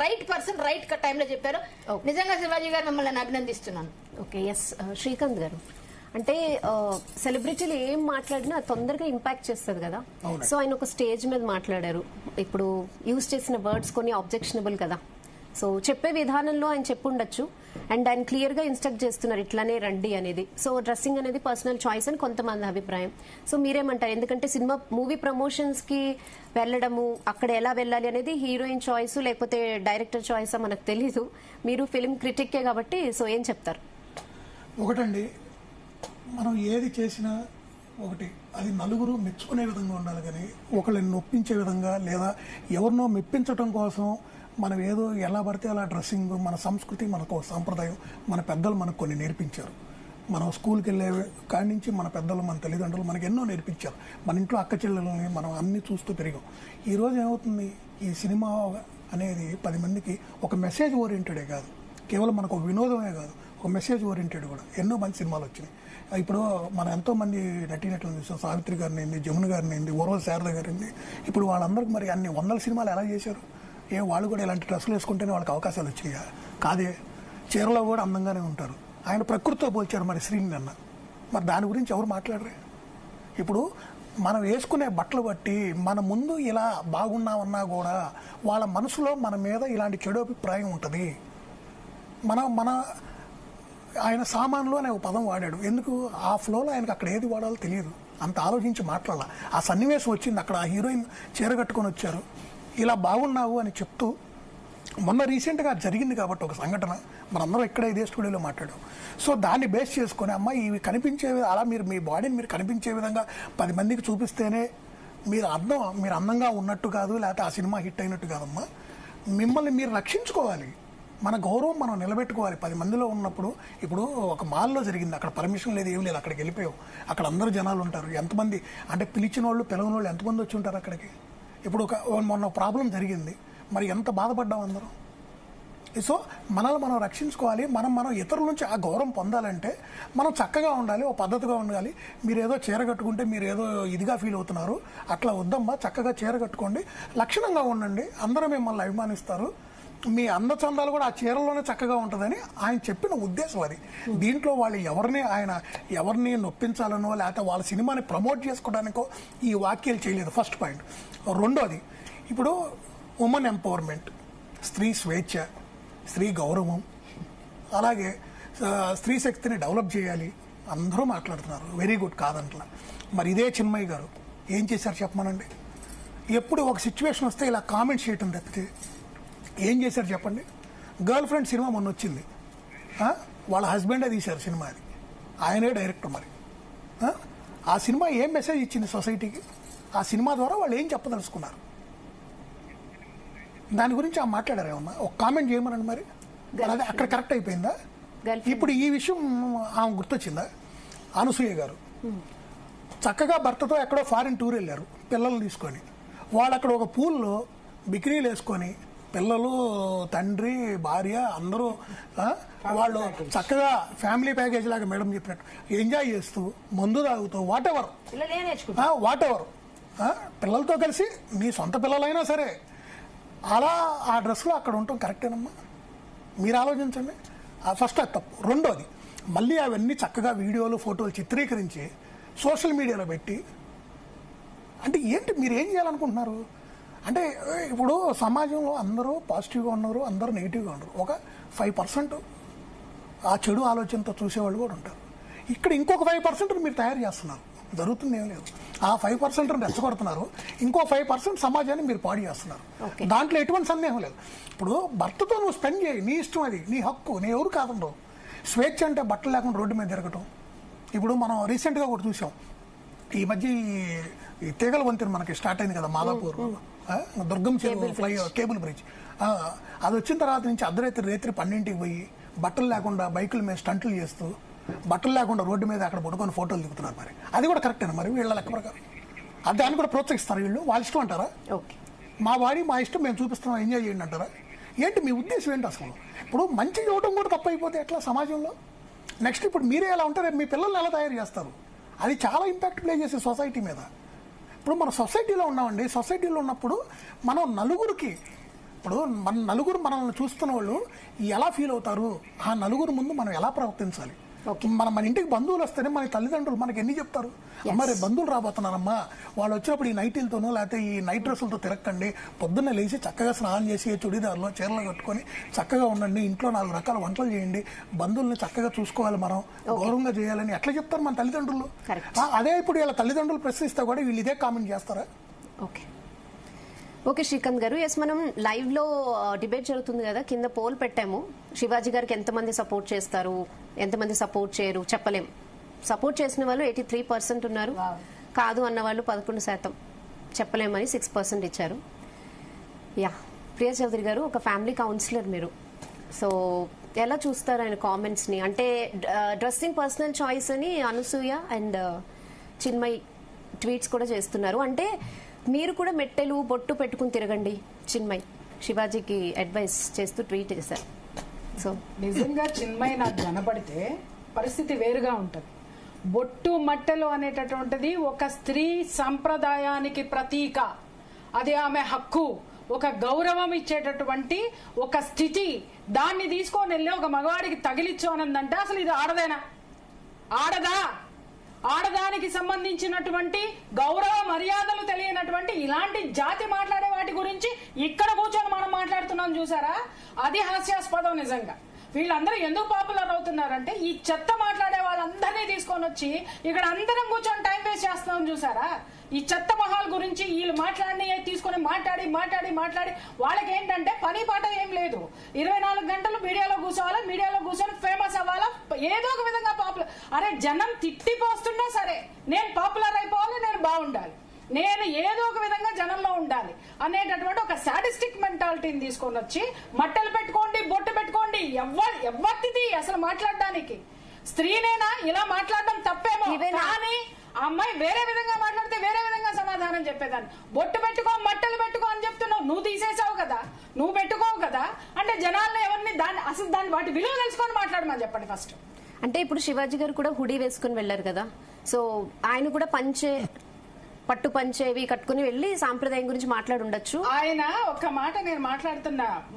Right person right టైంలో చెప్పారు. నిజంగా శివాజీ గారు మిమ్మల్ని అభినందిస్తున్నాను. Okay, yes. శ్రీకాంత్ గారు, అంటే సెలబ్రిటీలు ఏం మాట్లాడినా తొందరగా ఇంపాక్ట్ చేస్తుంది కదా. సో ఆయన ఒక స్టేజ్ మీద మాట్లాడారు. ఇప్పుడు యూజ్ చేసిన వర్డ్స్ కొన్ని ఆబ్జెక్షనబుల్ కదా. సో చెప్పే విధానంలో ఆయన చెప్పుండొచ్చు. అండ్ ఆయన క్లియర్ గా ఇన్స్ట్రక్ట్ చేస్తున్నారు ఇట్లానే రండి అనేది. సో డ్రెస్సింగ్ అనేది పర్సనల్ చాయిస్ అని కొంతమంది అభిప్రాయం. సో మీరేమంటారు? ఎందుకంటే సినిమా మూవీ ప్రమోషన్స్ కి వెళ్ళడము, అక్కడ ఎలా వెళ్ళాలి అనేది హీరోయిన్ చాయిస్ లేకపోతే డైరెక్టర్ చాయిస్ మనకు తెలీదు. మీరు ఫిల్మ్ క్రిటిక్కే కాబట్టి సో ఏం చెప్తారు? ఒకటండి, మనం ఏది చేసినా ఒకటి అది నలుగురు మెచ్చుకునే విధంగా ఉండాలి, కానీ ఒకళ్ళని నొప్పించే విధంగా లేదా ఎవరినో మెప్పించడం కోసం మనం ఏదో ఎలా పడితే అలా డ్రెస్సింగ్, మన సంస్కృతి, మనకు సాంప్రదాయం, మన పెద్దలు మనకు కొన్ని నేర్పించారు. మనం స్కూల్కి వెళ్ళే కాడి నుంచి మన పెద్దలు, మన తల్లిదండ్రులు మనకు ఎన్నో నేర్పించారు. మన ఇంట్లో అక్క చెల్లెలని మనం అన్ని చూస్తూ పెరిగాం. ఈరోజు ఏమవుతుంది, ఈ సినిమా అనేది 10 మందికి ఒక మెసేజ్ ఓరియంటెడే కాదు, కేవలం మనకు ఒక వినోదమే కాదు, ఒక మెసేజ్ ఓరియంటెడ్ కూడా. ఎన్నో మంచి సినిమాలు వచ్చినాయి. ఇప్పుడు మనం ఎంతో మంది నటీనటులను చూసాం. సావిత్రి గారిని అయింది, జమున గారిని అయింది, ఓర్వ శారద గారిని. ఇప్పుడు వాళ్ళందరికీ మరి అన్ని 100 సినిమాలు ఎలా చేశారు? వాళ్ళు కూడా ఇలాంటి డ్రెస్సులు వేసుకుంటేనే వాళ్ళకి అవకాశాలు వచ్చినాయా? కాదే. చీరలో కూడా అందంగానే ఉంటారు. ఆయన ప్రకృతితో పోల్చారు మరి శ్రీని అన్న. మరి దాని గురించి ఎవరు మాట్లాడరే? ఇప్పుడు మనం వేసుకునే బట్టలు బట్టి మన ముందు ఇలా బాగున్నామన్నా కూడా వాళ్ళ మనసులో మన మీద ఇలాంటి చెడు అభిప్రాయం ఉంటుంది. మన ఆయన సామాన్లు అనే ఒక పదం వాడాడు. ఎందుకు? ఆ ఫ్లోలో ఆయనకు అక్కడ ఏది వాడాలో తెలియదు. అంత ఆలోచించి మాట్లాడాల. ఆ సన్నివేశం వచ్చింది, అక్కడ ఆ హీరోయిన్ చీర కట్టుకొని వచ్చారు, ఇలా బాగున్నావు అని చెప్తూ. మొన్న రీసెంట్గా జరిగింది కాబట్టి ఒక సంఘటన, మనందరం ఇక్కడ ఇదే స్టూడియోలో మాట్లాడాం. సో దాన్ని బేస్ చేసుకొని, అమ్మ ఇవి కనిపించే అలా మీరు మీ బాడీని మీరు కనిపించే విధంగా 10 మందికి చూపిస్తేనే మీరు అందంగా ఉన్నట్టు కాదు, లేకపోతే ఆ సినిమా హిట్ అయినట్టు కాదమ్మా. మిమ్మల్ని మీరు రక్షించుకోవాలి, మన గౌరవం మనం నిలబెట్టుకోవాలి 10 మందిలో ఉన్నప్పుడు. ఇప్పుడు ఒక మాల్లో జరిగింది, అక్కడ పర్మిషన్ లేదు, ఏం లేదు, అక్కడికి వెళ్ళిపోయావు. అక్కడ అందరూ జనాలు ఉంటారు. ఎంతమంది అంటే పిలిచిన వాళ్ళు పిలవని వాళ్ళు ఎంతమంది వచ్చి ఉంటారు అక్కడికి? ఇప్పుడు మొన్న ప్రాబ్లం జరిగింది, మరి ఎంత బాధపడ్డాం అందరం. సో మనల్ని మనం రక్షించుకోవాలి. మనం ఇతరుల నుంచి ఆ గౌరవం పొందాలంటే మనం చక్కగా ఉండాలి, ఓ పద్ధతిగా ఉండాలి. మీరు ఏదో చీర కట్టుకుంటే మీరు ఏదో ఇదిగా ఫీల్ అవుతున్నారు, అట్లా వద్దమ్మా. చక్కగా చీర కట్టుకోండి, లక్షణంగా ఉండండి, అందరూ మిమ్మల్ని అభిమానిస్తారు. మీ అందచందాలు కూడా ఆ చీరలోనే చక్కగా ఉంటుందని ఆయన చెప్పిన ఉద్దేశం అది. దీంట్లో వాళ్ళు ఎవరిని నొప్పించాలనో లేకపోతే వాళ్ళ సినిమాని ప్రమోట్ చేసుకోవడానికో ఈ వాక్యాలు చేయలేదు. First point. రెండోది, ఇప్పుడు ఉమెన్ ఎంపవర్మెంట్, స్త్రీ స్వేచ్ఛ, స్త్రీ గౌరవం, అలాగే స్త్రీ శక్తిని డెవలప్ చేయాలి అందరూ మాట్లాడుతున్నారు. వెరీ గుడ్, కాదంట్లా. మరి ఇదే చిన్మయ్య గారు ఏం చేశారు చెప్పమనండి? ఎప్పుడు ఒక సిచ్యువేషన్ వస్తే ఇలా కామెంట్ చేయటం తప్పితే ఏం చేశారు చెప్పండి? గర్ల్ ఫ్రెండ్ సినిమా మొన్న వచ్చింది, వాళ్ళ హస్బెండే తీశారు సినిమా, అది ఆయనే డైరెక్టర్. మరి ఆ సినిమా ఏం మెసేజ్ ఇచ్చింది సొసైటీకి? ఆ సినిమా ద్వారా వాళ్ళు ఏం చెప్పదలుచుకున్నారు? దాని గురించి మాట్లాడారు ఏమన్నా? ఒక కామెంట్ చేయమనండి. మరి అదే అక్కడ కరెక్ట్ అయిపోయిందా? ఇప్పుడు ఈ విషయం ఆమె గుర్తొచ్చిందా? అనసూయ గారు చక్కగా భర్తతో ఎక్కడో ఫారిన్ టూర్ వెళ్ళారు పిల్లల్ని తీసుకొని. వాళ్ళు అక్కడ ఒక పూల్లో బికినీలు వేసుకొని, పిల్లలు, తండ్రి, భార్య అందరూ వాళ్ళు చక్కగా ఫ్యామిలీ ప్యాకేజ్ లాగా మేడం చెప్పినట్టు ఎంజాయ్ చేస్తూ, మందు తాగుతూ, వాట్ ఎవర్ పిల్లలతో కలిసి, మీ సొంత పిల్లలైనా సరే అలా ఆ డ్రెస్లో అక్కడ ఉండటం కరెక్టేనమ్మా? మీరు ఆలోచించండి. ఫస్ట్ అది తప్పు. రెండోది, మళ్ళీ అవన్నీ చక్కగా వీడియోలు, ఫోటోలు చిత్రీకరించి సోషల్ మీడియాలో పెట్టి, అంటే ఏంటి మీరు ఏం చేయాలనుకుంటున్నారు? అంటే ఇప్పుడు సమాజంలో అందరూ పాజిటివ్గా ఉన్నారు, అందరూ నెగిటివ్గా ఉన్నారు. ఒక 5% ఆ చెడు ఆలోచనతో చూసేవాళ్ళు కూడా ఉంటారు. ఇక్కడ ఇంకొక 5% మీరు తయారు చేస్తున్నారు. జరుగుతుంది ఏం లేదు. ఆ 5% రెచ్చగొడుతున్నారు, ఇంకో 5% సమాజాన్ని మీరు పాడు చేస్తున్నారు. దాంట్లో ఎటువంటి సందేహం లేదు. ఇప్పుడు భర్తతో నువ్వు స్పెండ్ చేయి, నీ ఇష్టం, అది నీ హక్కు, నీ ఎవరు కాదండవు. స్వేచ్ఛ అంటే బట్టలు లేకుండా రోడ్డు మీద తిరగటం. ఇప్పుడు మనం రీసెంట్గా కూడా చూసాం, ఈ మధ్య ఈ తీగల వంతెన మనకి స్టార్ట్ అయింది కదా మాదాపూర్, దుర్గం చెరువు కేబుల్ బ్రిడ్జ్. అది వచ్చిన తర్వాత నుంచి రేత్రి 12ంటికి పోయి బట్టలు లేకుండా బైకుల మీద స్టంట్లు చేస్తూ, బట్టలు లేకుండా రోడ్డు మీద అక్కడ పడుకొని ఫోటోలు దిగుతున్నారు. మరి అది కూడా కరెక్టేనా? మరి వీళ్ళ లెక్క ప్రకారం అది దాన్ని కూడా ప్రోత్సహిస్తారు వీళ్ళు? వాళ్ళ ఇష్టం అంటారా? మా బాడీ మా ఇష్టం, మేము చూపిస్తున్నాం, ఎంజాయ్ చేయండి అంటారా? ఏంటి మీ ఉద్దేశం ఏంటి అసలు? ఇప్పుడు మంచి ఇవ్వడం కూడా తప్పు అయిపోతే ఎట్లా సమాజంలో? నెక్స్ట్ ఇప్పుడు మీరే ఎలా ఉంటారు, మీ పిల్లల్ని ఎలా తయారు చేస్తారు? అది చాలా ఇంపాక్ట్ ప్లే చేసే సొసైటీ మీద. ఇప్పుడు మన సొసైటీలో ఉన్నామండి. సొసైటీలో ఉన్నప్పుడు మనం నలుగురికి ఇప్పుడు మన నలుగురు మనల్ని చూస్తున్న వాళ్ళు ఎలా ఫీల్ అవుతారు, ఆ నలుగురు ముందు మనం ఎలా ప్రవర్తించాలి. మన ఇంటికి బంధువులు వస్తేనే మన తల్లిదండ్రులు మనకి ఎన్ని చెప్తారు, అమ్మ రేపు బంధువులు రాబోతున్నారమ్మా, వాళ్ళు వచ్చినప్పుడు ఈ నైటీలతోనో లేకపోతే ఈ నైట్ డ్రెస్సులతో తిరగకండి, పొద్దున్నే లేచి చక్కగా స్నానం చేసి చుడిదార్లో చీరలు కట్టుకొని చక్కగా ఉండండి, ఇంట్లో 4 రకాల వంటలు చేయండి, బంధువుల్ని చక్కగా చూసుకోవాలి, మనం గౌరవంగా చేయాలని ఎట్లా చెప్తారు మన తల్లిదండ్రులు. అదే ఇప్పుడు వీళ్ళ తల్లిదండ్రులు ప్రశ్నిస్తే కూడా వీళ్ళు ఇదే కామెంట్ చేస్తారా? ఓకే శ్రీకాంత్ గారు, ఎస్ మనం లైవ్ లో డిబేట్ జరుగుతుంది కదా, కింద పోల్ పెట్టాము. శివాజీ గారికి ఎంతమంది సపోర్ట్ చేస్తారు, ఎంతమంది సపోర్ట్ చేయరు చెప్పలేం. సపోర్ట్ చేసిన వాళ్ళు 83% ఉన్నారు, కాదు అన్న వాళ్ళు 11%, చెప్పలేమని 6% ఇచ్చారు. యా, ప్రియా చౌదరి గారు ఒక ఫ్యామిలీ కౌన్సిలర్ మీరు, సో ఎలా చూస్తారు ఆయన కామెంట్స్ ని? అంటే డ్రెస్సింగ్ పర్సనల్ చాయిస్ అని అనసూయ అండ్ చిన్మయ్ ట్వీట్స్ కూడా చేస్తున్నారు. అంటే మీరు కూడా మెట్టెలు బొట్టు పెట్టుకుని తిరగండి చిన్మయ్, శివాజీకి అడ్వైస్ చేస్తూ ట్వీట్ చేశారు. సో నిజంగా చిన్మయ్ నాకు కనపడితే పరిస్థితి వేరుగా ఉంటది. బొట్టు మట్టెలు అనేటటువంటిది ఒక స్త్రీ సంప్రదాయానికి ప్రతీక, అది ఆమె హక్కు, ఒక గౌరవం ఇచ్చేటటువంటి ఒక స్థితి. దాన్ని తీసుకొని వెళ్ళి ఒక మగవాడికి తగిలిచ్చు అనందంటే అసలు ఇది ఆడదేనా? ఆడదా? ఆడదానికి సంబంధించినటువంటి గౌరవ మర్యాదలు తెలియనటువంటి ఇలాంటి జాతి మాట్లాడే వాటి గురించి ఇక్కడ కూర్చొని మనం మాట్లాడుతున్నాం చూసారా, అది హాస్యాస్పదం. నిజంగా వీళ్ళందరూ ఎందుకు పాపులర్ అవుతున్నారంటే ఈ చెత్త మాట్లాడే వాళ్ళందరినీ తీసుకొని వచ్చి ఇక్కడ అందరం కూర్చొని టైం వేస్ట్ చేస్తున్నాం చూసారా. ఈ చెత్త మొహాల గురించి వీళ్ళు మాట్లాడి తీసుకొని మాట్లాడి మాట్లాడి మాట్లాడి వాళ్ళకి ఏంటంటే పని పాట ఏం లేదు, 24 గంటలు మీడియాలో కూర్చోవాలా, మీడియాలో కూర్చొని ఫేమస్ అవ్వాలా, ఏదో ఒక విధంగా పాపులర్. అరే జనం తిట్టిపోస్తున్నా సరే నేను పాపులర్ అయిపోవాలి, నేను బాగుండాలి, నేను ఏదో ఒక విధంగా జనంలో ఉండాలి అనేటటువంటి ఒక సాడిస్టిక్ మెంటాలిటీని తీసుకొని వచ్చి మట్టలు పెట్టుకోండి బొట్టు పెట్టుకోండి, ఎవరిది అసలు మాట్లాడడానికి? స్త్రీనేనా ఇలా మాట్లాడడం తప్పేమో, కానీ ఆ అమ్మాయి వేరే విధంగా మాట్లాడితే వేరే విధంగా సమాధానం చెప్పేదాన్ని. బొట్టు పెట్టుకో మట్టలు పెట్టుకో అని చెప్తున్నావు, నువ్వు తీసేసావు కదా, నువ్వు పెట్టుకోవు కదా అంటే జనాలను ఎవరిని అసలు దాన్ని వాటి విలువ తెలుసుకొని మాట్లాడమని చెప్పండి ఫస్ట్. అంటే ఇప్పుడు శివాజీ గారు కూడా హుడీ వేసుకుని వెళ్లారు కదా, సో ఆయన కూడా పట్టు పంచేవి కట్టుకుని వెళ్లి సాంప్రదాయం గురించి మాట్లాడుండొచ్చు. ఆయన ఒక్క మాట నేను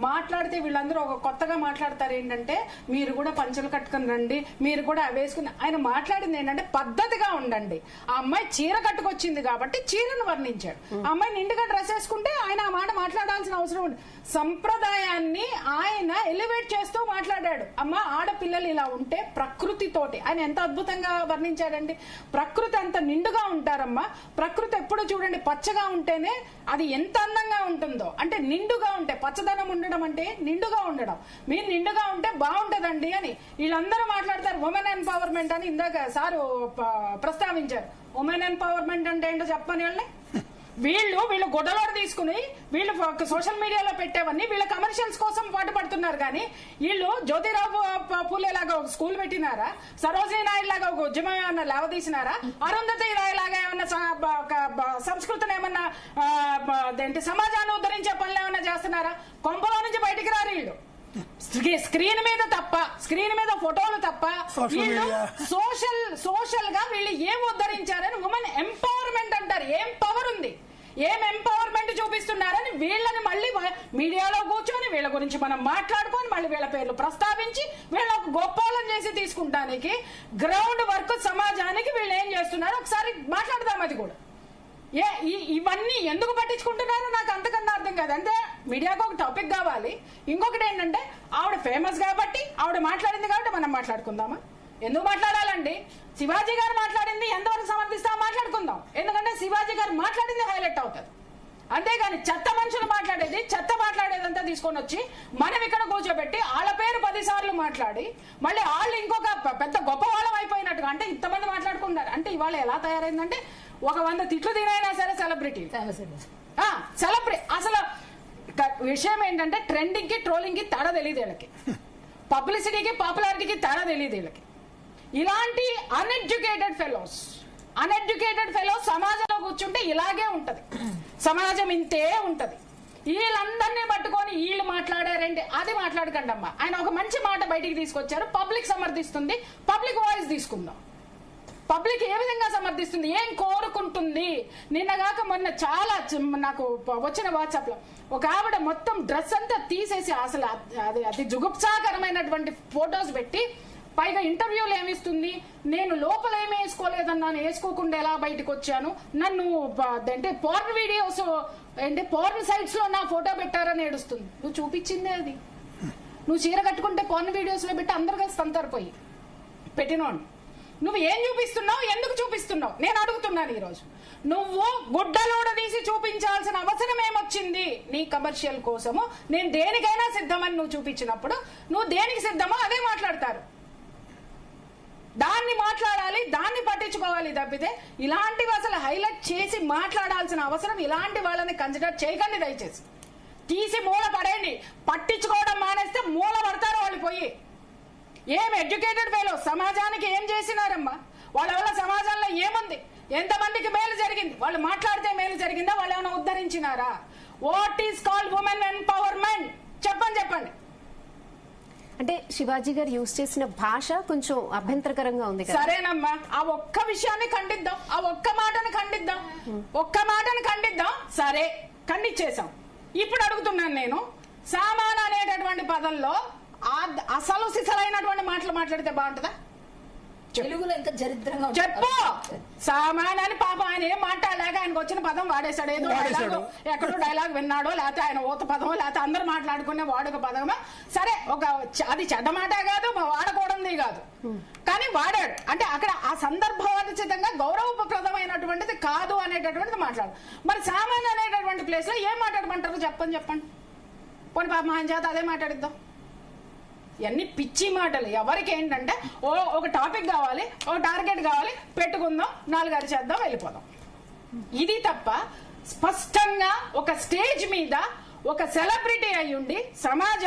మాట్లాడితే వీళ్ళందరూ ఒక కొత్తగా మాట్లాడతారు ఏంటంటే మీరు కూడా పంచలు కట్టుకుని రండి, మీరు కూడా వేసుకుని. ఆయన మాట్లాడింది ఏంటంటే పద్ధతిగా ఉండండి. ఆ అమ్మాయి చీర కట్టుకొచ్చింది కాబట్టి చీరను వర్ణించాడు, ఆ అమ్మాయి నిండుగా డ్రెస్ వేసుకుంటే ఆయన ఆ మాట మాట్లాడాల్సిన అవసరం ఉంది. సంప్రదాయాన్ని ఆయన ఎలివేట్ చేస్తూ మాట్లాడాడు. అమ్మ ఆడపిల్లలు ఇలా ఉంటే ప్రకృతితోటి ఆయన ఎంత అద్భుతంగా వర్ణించాడండి. ప్రకృతి అంత నిండుగా ఉంటారమ్మా, ప్రకృతి ఎప్పుడు చూడండి పచ్చగా ఉంటేనే అది ఎంత అందంగా ఉంటుందో. అంటే నిండుగా ఉంటే, పచ్చదనం ఉండడం అంటే నిండుగా ఉండడం, మీరు నిండుగా ఉంటే బాగుంటదండి అని వీళ్ళందరూ మాట్లాడతారు. ఉమెన్ ఎంపవర్మెంట్ అని ఇందాక సారు ప్రస్తావించారు. ఉమెన్ ఎంపవర్మెంట్ అంటే ఏంటో చెప్పని వాళ్ళని వీళ్ళు గొడవలు తీసుకుని వీళ్ళు సోషల్ మీడియాలో పెట్టేవన్నీ వీళ్ళ కమర్షియల్స్ కోసం పాటుపడుతున్నారు. కానీ వీళ్ళు జ్యోతిరావు పూలే లాగా ఒక స్కూల్ పెట్టినారా, సరోజినీ నాయుడు లాగా ఒక ఉద్యమం ఏమన్నా లేవదీసినారా, అరుంధతి రాయ్ లాగా ఏమన్నా సంస్కృతిని ఏమన్నా సమాజాన్ని ఉద్ధరించే పనులు ఏమన్నా చేస్తున్నారా? కొంపలో నుంచి బయటికి రారు వీళ్ళు. స్క్రీన్ మీద తప్ప, స్క్రీన్ మీద ఫోటోలు తప్ప వీళ్ళు సోషల్ గా వీళ్ళు ఏం ఉద్ధరించారని ఉమెన్ ఎంపవర్మెంట్ అంటారు. ఏం పవర్ ఉంది, ఏం ఎంపవర్మెంట్ చూపిస్తున్నారని వీళ్ళని మళ్ళీ మీడియాలో కూర్చొని వీళ్ళ గురించి మనం మాట్లాడుకొని మళ్ళీ వీళ్ళ పేర్లు ప్రస్తావించి వీళ్ళకు గొప్పలను చేసి తీసుకుంటానికి గ్రౌండ్ వర్క్ సమాజానికి వీళ్ళు ఏం చేస్తున్నారో ఒకసారి మాట్లాడదాం. అది కూడా ఇవన్నీ ఎందుకు పట్టించుకుంటున్నారో నాకు అంతకన్నా అర్థం కాదు. అంటే మీడియాకు ఒక టాపిక్ కావాలి, ఇంకొకటి ఏంటంటే ఆవిడ ఫేమస్ కాబట్టి ఆవిడ మాట్లాడింది కాబట్టి మనం మాట్లాడుకుందామా? ఎందుకు మాట్లాడాలండి? శివాజీ గారు మాట్లాడింది ఎంతవరకు సమర్థిస్తామో మాట్లాడుకుందాం, ఎందుకంటే శివాజీ గారు మాట్లాడింది హైలైట్ అవుతుంది. అంతేగాని చెత్త మనుషులు మాట్లాడేదంతా తీసుకొని వచ్చి మనం ఇక్కడ కూర్చోబెట్టి వాళ్ళ పేరు 10 సార్లు మాట్లాడి మళ్ళీ వాళ్ళు ఇంకొక పెద్ద గొప్ప వాళ్ళం అయిపోయినట్టుగా అంటే ఇంతమంది మాట్లాడుకుంటారు. అంటే ఇవాళ ఎలా తయారైందంటే ఒక 100 తిట్లు తినైనా సరే సెలబ్రిటీ. అసలు విషయం ఏంటంటే ట్రెండింగ్ కి ట్రోలింగ్ కి తేడా తెలియదు వీళ్ళకి, పబ్లిసిటీకి పాపులారిటీకి తేడా తెలియదు వీళ్ళకి. ఇలాంటి అన్ఎడ్యుకేటెడ్ ఫెలోస్ సమాజంలో కూర్చుంటే ఇలాగే ఉంటది, సమాజం ఇంతే ఉంటది. వీళ్ళందరినీ పట్టుకొని వీళ్ళు మాట్లాడారంటే అది మాట్లాడకండి అమ్మా. ఆయన ఒక మంచి మాట బయటికి తీసుకొచ్చారు, పబ్లిక్ సమర్థిస్తుంది, పబ్లిక్ వాయిస్ తీసుకుందాం. పబ్లిక్ ఏ విధంగా సమర్థిస్తుంది, ఏం కోరుకుంటుంది? నిన్నగాక మొన్న చాలా నాకు వచ్చిన వాట్సాప్ లో ఒక ఆవిడ మొత్తం డ్రెస్ అంతా తీసేసి అసలు అది జుగుప్సాకరమైనటువంటి ఫొటోస్ పెట్టి పైగా ఇంటర్వ్యూలు ఏమిస్తుంది, నేను లోపల ఏమి వేసుకోలేదన్నాను, వేసుకోకుండా ఎలా బయటకు వచ్చాను, నన్ను అంటే పోర్న్ వీడియోస్ అంటే పోర్న్ సైట్స్ లో నా ఫోటో పెట్టారని ఏడుస్తుంది. నువ్వు చూపించిందే అది. నువ్వు చీర కట్టుకుంటే పోర్న్ వీడియోస్ లో పెట్టి అందరు కలిసి తంతారు పోయి పెట్టినోండి. నువ్వు ఏం చూపిస్తున్నావు, ఎందుకు చూపిస్తున్నావు నేను అడుగుతున్నాను. ఈరోజు నువ్వు గుడ్డలోడ తీసి చూపించాల్సిన అవసరం ఏమొచ్చింది? నీ కమర్షియల్ కోసము నేను దేనికైనా సిద్ధమని నువ్వు చూపించినప్పుడు నువ్వు దేనికి సిద్ధమో అదే మాట్లాడతారు. దాన్ని మాట్లాడాలి, దాన్ని పట్టించుకోవాలి తప్పితే ఇలాంటివి అసలు హైలైట్ చేసి మాట్లాడాల్సిన అవసరం ఇలాంటి వాళ్ళని కన్సిడర్ చేయకండి. దయచేసి తీసి మూల పడేయండి. పట్టించుకోవడం మానేస్తే మూల పడతారు వాళ్ళు పోయి. ఏం ఎడ్యుకేటెడ్ వేలో సమాజానికి ఏం చేసినారమ్మా? వాళ్ళ వల్ల సమాజంలో ఏముంది? ఎంతమందికి మేలు జరిగింది? వాళ్ళు మాట్లాడితే మేలు జరిగిందా? వాళ్ళు ఏమైనా ఉద్ధరించినారా? What is called women empowerment చెప్పండి. అంటే శివాజీ గారు యూజ్ చేసిన భాష కొంచెం అభ్యంతరకరంగా ఉంది కదా. సరేనమ్మా, ఆ ఒక్క విషయాన్ని ఖండిద్దాం, ఆ ఒక్క మాటను ఖండిద్దాం. సరే, ఖండించేశాం. ఇప్పుడు అడుగుతున్నాను నేను, సామాన్ అనేటటువంటి పదంలో అసలు సిసలైనటువంటి మాటలు మాట్లాడితే బాగుంటుందా? తెలుగులో ఇంకా దరిద్రంగా చెప్పు. సామాన్ అని పాపం ఆయన ఏం మాట్లాడలేక ఆయనకు వచ్చిన పదం వాడేశాడు. ఏదో డైలాగ్, ఎక్కడో డైలాగ్ విన్నాడో, లేకపోతే ఆయన ఊత పదమో, లేకపోతే అందరు మాట్లాడుకునే వాడుక పదమో. సరే, అది చెడ్డ మాట కాదు, వాడకూడదు కాదు, కానీ వాడాడు. అంటే అక్కడ ఆ సందర్భోచితంగా గౌరవప్రదమైనటువంటిది కాదు అనేటటువంటిది మాట్లాడు. మరి సామాన్ అనేటటువంటి ప్లేస్ లో ఏం మాట్లాడమంటారు చెప్పండి. పోనీ పాపం ఆయన చేత అదే మాట్లాడిద్దాం. ఇవన్నీ పిచ్చి మాటలు. ఎవరికి ఏంటంటే ఒక టాపిక్ కావాలి, ఒక టార్గెట్ కావాలి, పెట్టుకుందాం, 4 అరిచేద్దాం, వెళ్ళిపోదాం. ఇది తప్ప స్పష్టంగా ఒక స్టేజ్ మీద ఒక సెలబ్రిటీ అయ్యుండి సమాజాన్ని